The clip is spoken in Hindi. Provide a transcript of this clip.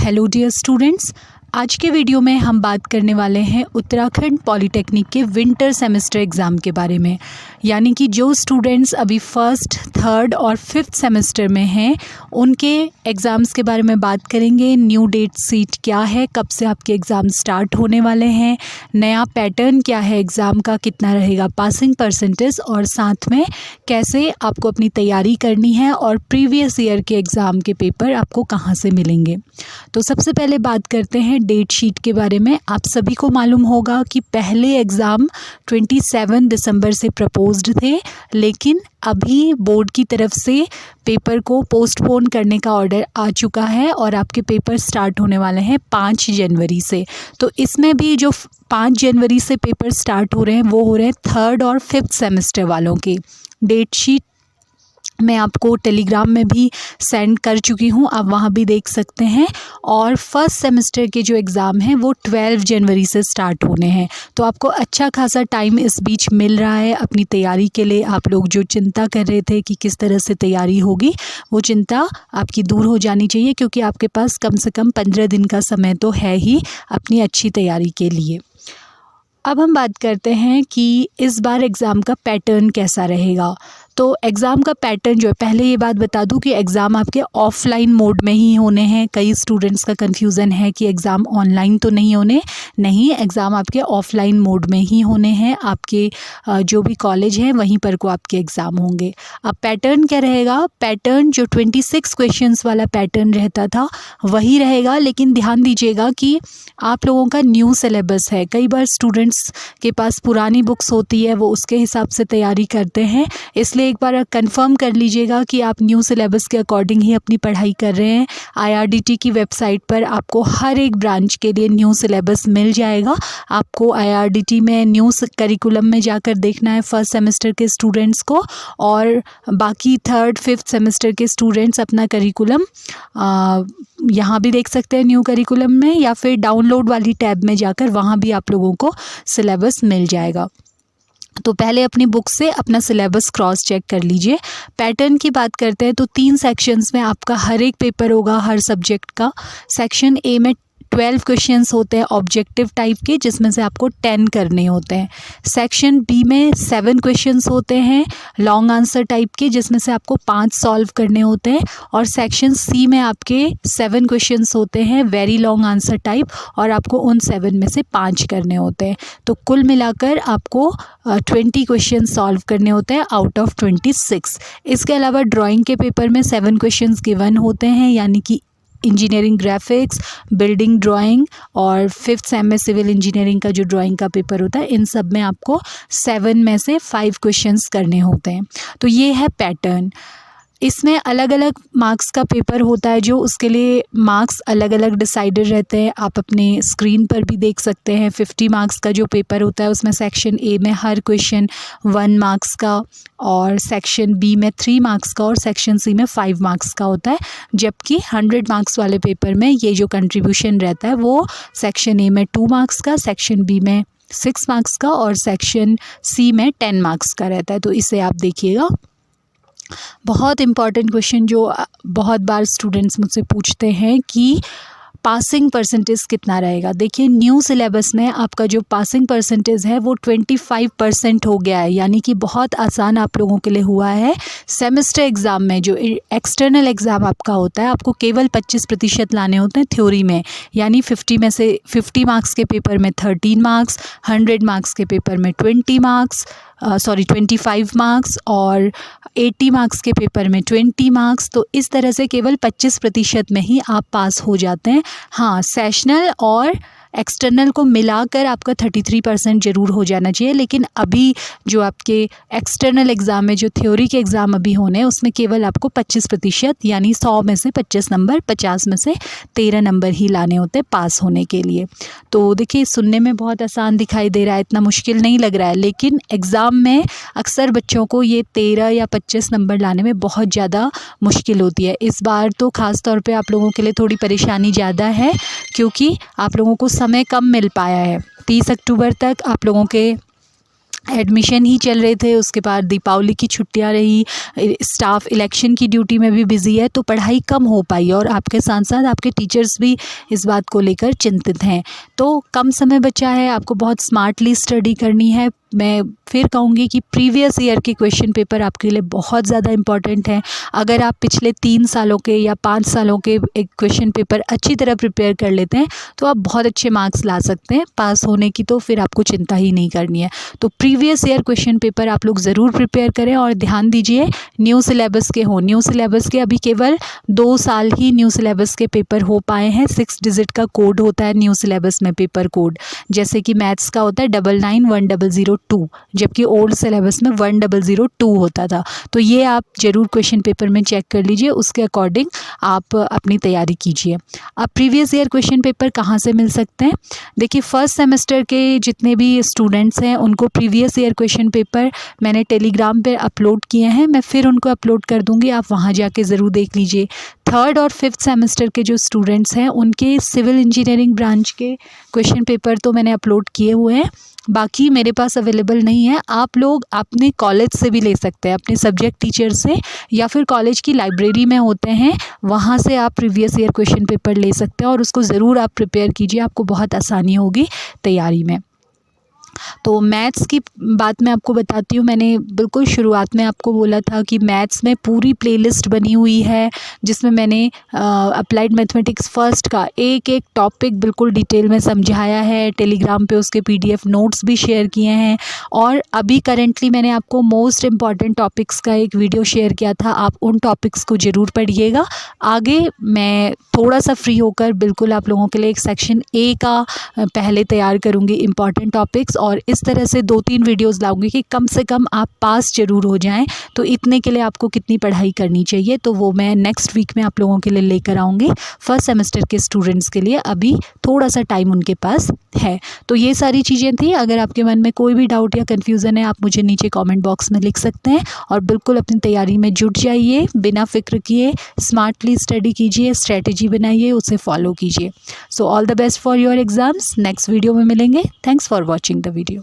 हेलो डियर स्टूडेंट्स, आज के वीडियो में हम बात करने वाले हैं उत्तराखंड पॉलिटेक्निक के विंटर सेमेस्टर एग्ज़ाम के बारे में। यानी कि जो स्टूडेंट्स अभी फर्स्ट, थर्ड और फिफ्थ सेमेस्टर में हैं उनके एग्ज़ाम्स के बारे में बात करेंगे। न्यू डेट शीट क्या है, कब से आपके एग्ज़ाम स्टार्ट होने वाले हैं, नया पैटर्न क्या है एग्ज़ाम का, कितना रहेगा पासिंग परसेंटेज, और साथ में कैसे आपको अपनी तैयारी करनी है और प्रीवियस ईयर के एग्ज़ाम के पेपर आपको कहाँ से मिलेंगे। तो सबसे पहले बात करते हैं डेट शीट के बारे में। आप सभी को मालूम होगा कि पहले एग्ज़ाम 27 दिसंबर से प्रपोज्ड थे, लेकिन अभी बोर्ड की तरफ से पेपर को पोस्टपोन करने का ऑर्डर आ चुका है और आपके पेपर स्टार्ट होने वाले हैं 5 जनवरी से। तो इसमें भी जो 5 जनवरी से पेपर स्टार्ट हो रहे हैं वो हो रहे हैं थर्ड और फिफ्थ सेमेस्टर वालों के। डेट शीट मैं आपको टेलीग्राम में भी सेंड कर चुकी हूँ, आप वहाँ भी देख सकते हैं। और फर्स्ट सेमेस्टर के जो एग्ज़ाम हैं वो 12 जनवरी से स्टार्ट होने हैं। तो आपको अच्छा खासा टाइम इस बीच मिल रहा है अपनी तैयारी के लिए। आप लोग जो चिंता कर रहे थे कि किस तरह से तैयारी होगी, वो चिंता आपकी दूर हो जानी चाहिए, क्योंकि आपके पास कम से कम 15 दिन का समय तो है ही अपनी अच्छी तैयारी के लिए। अब हम बात करते हैं कि इस बार एग्ज़ाम का पैटर्न कैसा रहेगा। तो एग्ज़ाम का पैटर्न जो है, पहले ये बात बता दूं कि एग्ज़ाम आपके ऑफलाइन मोड में ही होने हैं। कई स्टूडेंट्स का कन्फ्यूज़न है कि एग्ज़ाम ऑनलाइन तो नहीं होने, नहीं, एग्ज़ाम आपके ऑफलाइन मोड में ही होने हैं। आपके जो भी कॉलेज है वहीं पर को आपके एग्ज़ाम होंगे। अब पैटर्न क्या रहेगा, पैटर्न जो 26 क्वेश्चंस वाला पैटर्न रहता था वही रहेगा, लेकिन ध्यान दीजिएगा कि आप लोगों का न्यू सिलेबस है। कई बार स्टूडेंट्स के पास पुरानी बुक्स होती है, वो उसके हिसाब से तैयारी करते हैं, इसलिए एक बार कंफर्म कर लीजिएगा कि आप न्यू सिलेबस के अकॉर्डिंग ही अपनी पढ़ाई कर रहे हैं। IRDT की वेबसाइट पर आपको हर एक ब्रांच के लिए न्यू सिलेबस मिल जाएगा। आपको IRDT में न्यू करिकुलम में जाकर देखना है फर्स्ट सेमेस्टर के स्टूडेंट्स को, और बाकी थर्ड फिफ्थ सेमेस्टर के स्टूडेंट्स अपना करिकुलम यहाँ भी देख सकते हैं न्यू करिकुलम में, या फिर डाउनलोड वाली टैब में जाकर वहाँ भी आप लोगों को सिलेबस मिल जाएगा। तो पहले अपनी बुक से अपना सिलेबस क्रॉस चेक कर लीजिए। पैटर्न की बात करते हैं तो 3 सेक्शंस में आपका हर एक पेपर होगा हर सब्जेक्ट का। सेक्शन ए में 12 क्वेश्चंस होते हैं ऑब्जेक्टिव टाइप के, जिसमें से आपको 10 करने होते हैं। सेक्शन बी में 7 क्वेश्चंस होते हैं लॉन्ग आंसर टाइप के, जिसमें से आपको 5 सॉल्व करने होते हैं। और सेक्शन सी में आपके 7 क्वेश्चंस होते हैं वेरी लॉन्ग आंसर टाइप, और आपको उन 7 में से 5 करने होते हैं। तो कुल मिलाकर आपको 20 क्वेश्चन सॉल्व करने होते हैं आउट ऑफ 26। इसके अलावा ड्राइंग के पेपर में 7 क्वेश्चंस गिवन होते हैं, यानी कि इंजीनियरिंग ग्राफिक्स, बिल्डिंग ड्राइंग और फिफ्थ सेम में सिविल इंजीनियरिंग का जो ड्राइंग का पेपर होता है, इन सब में आपको 7 में से 5 क्वेश्चंस करने होते हैं। तो ये है पैटर्न। इसमें अलग अलग मार्क्स का पेपर होता है, जो उसके लिए मार्क्स अलग अलग डिसाइडेड रहते हैं। आप अपने स्क्रीन पर भी देख सकते हैं 50 मार्क्स का जो पेपर होता है, उसमें सेक्शन ए में हर क्वेश्चन 1 मार्क्स का, और सेक्शन बी में 3 मार्क्स का, और सेक्शन सी में 5 मार्क्स का होता है। जबकि 100 मार्क्स वाले पेपर में ये जो कंट्रीब्यूशन रहता है वो सेक्शन ए में 2 मार्क्स का, सेक्शन बी में 6 मार्क्स का, और सेक्शन सी में 10 मार्क्स का रहता है। तो इसे आप देखिएगा। बहुत इम्पॉर्टेंट क्वेश्चन जो बहुत बार स्टूडेंट्स मुझसे पूछते हैं कि पासिंग परसेंटेज कितना रहेगा। देखिए, न्यू सिलेबस में आपका जो पासिंग परसेंटेज है वो 25% हो गया है, यानी कि बहुत आसान आप लोगों के लिए हुआ है। सेमेस्टर एग्ज़ाम में जो एक्सटर्नल एग्ज़ाम आपका होता है, आपको केवल 25% लाने होते हैं थ्योरी में, यानी 50 में से 50 मार्क्स के पेपर में 13 मार्क्स, 100 मार्क्स के पेपर में 25 मार्क्स, और 80 मार्क्स के पेपर में 20 मार्क्स। तो इस तरह से केवल 25% में ही आप पास हो जाते हैं। हाँ, सेशनल और एक्सटर्नल को मिलाकर आपका 33% ज़रूर हो जाना चाहिए, लेकिन अभी जो आपके एक्सटर्नल एग्ज़ाम में जो थ्योरी के एग्ज़ाम अभी होने हैं, उसमें केवल आपको 25%, यानी 100 में से 25 नंबर, 50 में से 13 नंबर ही लाने होते हैं पास होने के लिए। तो देखिए, सुनने में बहुत आसान दिखाई दे रहा है, इतना मुश्किल नहीं लग रहा है, लेकिन एग्ज़ाम में अक्सर बच्चों को ये 13 या 25 नंबर लाने में बहुत ज़्यादा मुश्किल होती है। इस बार तो ख़ास तौर पे आप लोगों के लिए थोड़ी परेशानी ज़्यादा है, क्योंकि आप लोगों को समय कम मिल पाया है। 30 अक्टूबर तक आप लोगों के एडमिशन ही चल रहे थे, उसके बाद दीपावली की छुट्टियां रही, स्टाफ इलेक्शन की ड्यूटी में भी बिज़ी है, तो पढ़ाई कम हो पाई और आपके साथ साथ आपके टीचर्स भी इस बात को लेकर चिंतित हैं। तो कम समय बचा है, आपको बहुत स्मार्टली स्टडी करनी है। मैं फिर कहूँगी कि प्रीवियस ईयर के क्वेश्चन पेपर आपके लिए बहुत ज़्यादा इम्पॉर्टेंट हैं। अगर आप पिछले 3 सालों के या 5 सालों के एक क्वेश्चन पेपर अच्छी तरह प्रिपेयर कर लेते हैं तो आप बहुत अच्छे मार्क्स ला सकते हैं। पास होने की तो फिर आपको चिंता ही नहीं करनी है। तो प्रीवियस ईयर क्वेश्चन पेपर आप लोग ज़रूर प्रिपेयर करें और ध्यान दीजिए न्यू सिलेबस के हों। न्यू सिलेबस के अभी केवल 2 साल ही न्यू सिलेबस के पेपर हो पाए हैं। 6 डिजिट का कोड होता है न्यू सिलेबस में, पेपर कोड, जैसे कि मैथ्स का होता है 991002, जबकि ओल्ड सिलेबस में 1002 होता था। तो ये आप ज़रूर क्वेश्चन पेपर में चेक कर लीजिए, उसके अकॉर्डिंग आप अपनी तैयारी कीजिए। अब प्रीवियस ईयर क्वेश्चन पेपर कहाँ से मिल सकते हैं? देखिए, फर्स्ट सेमेस्टर के जितने भी स्टूडेंट्स हैं उनको प्रीवियस ईयर क्वेश्चन पेपर मैंने टेलीग्राम पे अपलोड किए हैं, मैं फिर उनको अपलोड कर दूंगी, आप वहाँ जाके ज़रूर देख लीजिए। थर्ड और फिफ्थ सेमेस्टर के जो स्टूडेंट्स हैं उनके सिविल इंजीनियरिंग ब्रांच के क्वेश्चन पेपर तो मैंने अपलोड किए हुए हैं, बाकी मेरे पास अवेलेबल नहीं है। आप लोग अपने कॉलेज से भी ले सकते हैं, अपने सब्जेक्ट टीचर से, या फिर कॉलेज की लाइब्रेरी में होते हैं वहाँ से आप प्रीवियस ईयर क्वेश्चन पेपर ले सकते हैं और उसको ज़रूर आप प्रिपेयर कीजिए, आपको बहुत आसानी होगी तैयारी में। तो मैथ्स की बात मैं आपको बताती हूँ। मैंने बिल्कुल शुरुआत में आपको बोला था कि मैथ्स में पूरी प्लेलिस्ट बनी हुई है जिसमें मैंने अप्लाइड मैथमेटिक्स फर्स्ट का एक एक टॉपिक बिल्कुल डिटेल में समझाया है। टेलीग्राम पे उसके PDF नोट्स भी शेयर किए हैं और अभी करेंटली मैंने आपको मोस्ट इम्पॉर्टेंट टॉपिक्स का एक वीडियो शेयर किया था, आप उन टॉपिक्स को ज़रूर पढ़िएगा। आगे मैं थोड़ा सा फ्री होकर बिल्कुल आप लोगों के लिए एक सेक्शन A का पहले तैयार करूँगी, इम्पॉर्टेंट टॉपिक्स, और इस तरह से 2-3 वीडियोस लाऊंगी कि कम से कम आप पास ज़रूर हो जाएं। तो इतने के लिए आपको कितनी पढ़ाई करनी चाहिए, तो वो मैं नेक्स्ट वीक में आप लोगों के लिए लेकर आऊँगी। फर्स्ट सेमेस्टर के स्टूडेंट्स के लिए अभी थोड़ा सा टाइम उनके पास है। तो ये सारी चीज़ें थी। अगर आपके मन में कोई भी डाउट या कन्फ्यूज़न है आप मुझे नीचे कॉमेंट बॉक्स में लिख सकते हैं और बिल्कुल अपनी तैयारी में जुट जाइए, बिना फिक्र किए स्मार्टली स्टडी कीजिए, स्ट्रेटेजी बनाइए, उसे फॉलो कीजिए। So all the best for your exams. Next video में मिलेंगे। Thanks for watching the video.